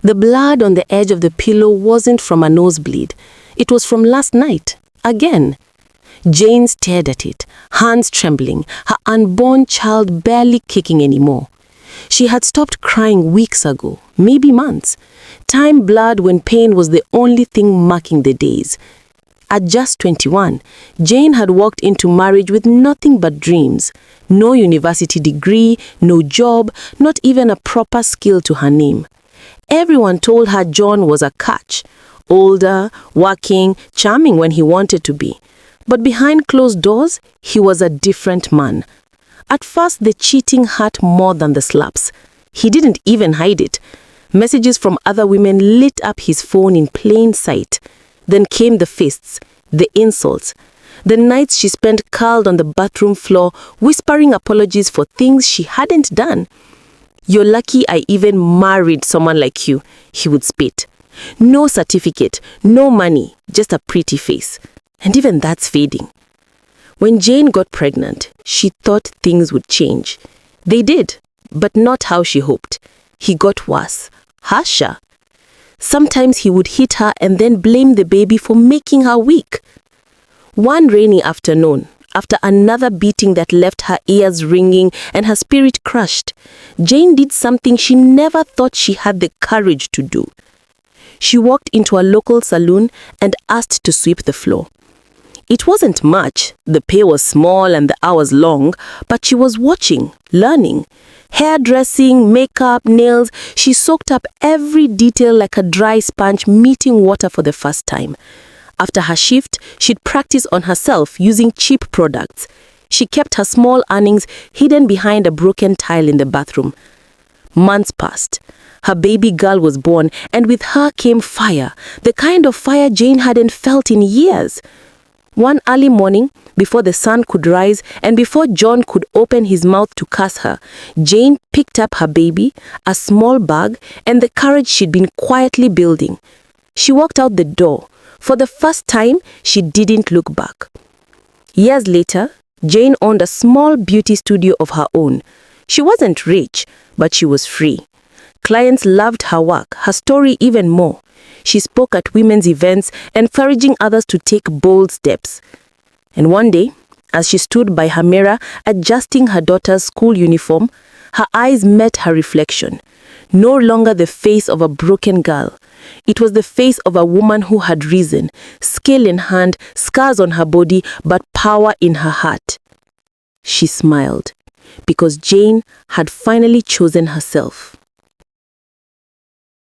The blood on the edge of the pillow wasn't from a nosebleed. It was from last night. Again. Jane stared at it, hands trembling, her unborn child barely kicking anymore. She had stopped crying weeks ago, maybe months. Time blurred when pain was the only thing marking the days. At just 21, Jane had walked into marriage with nothing but dreams. No university degree, no job, not even a proper skill to her name. Everyone told her John was a catch. Older, working, charming when he wanted to be. But behind closed doors, he was a different man. At first, the cheating hurt more than the slaps. He didn't even hide it. Messages from other women lit up his phone in plain sight. Then came the fists, the insults. The nights she spent curled on the bathroom floor, whispering apologies for things she hadn't done. "You're lucky I even married someone like you," he would spit. "No certificate, no money, just a pretty face. And even that's fading." When Jane got pregnant, she thought things would change. They did, but not how she hoped. He got worse, harsher. Sometimes he would hit her and then blame the baby for making her weak. One rainy afternoon, after another beating that left her ears ringing and her spirit crushed, Jane did something she never thought she had the courage to do. She walked into a local salon and asked to sweep the floor. It wasn't much, the pay was small and the hours long, but she was watching, learning. Hairdressing, makeup, nails, she soaked up every detail like a dry sponge meeting water for the first time. After her shift, she'd practice on herself using cheap products. She kept her small earnings hidden behind a broken tile in the bathroom. Months passed. Her baby girl was born, and with her came fire, the kind of fire Jane hadn't felt in years. One early morning, before the sun could rise and before John could open his mouth to curse her, Jane picked up her baby, a small bag, and the courage she'd been quietly building. She walked out the door. For the first time, she didn't look back. Years later, Jane owned a small beauty studio of her own. She wasn't rich, but she was free. Clients loved her work, her story even more. She spoke at women's events, encouraging others to take bold steps. And one day, as she stood by her mirror adjusting her daughter's school uniform, her eyes met her reflection. No longer the face of a broken girl. It was the face of a woman who had risen, skill in hand, scars on her body, but power in her heart. She smiled, because Jane had finally chosen herself.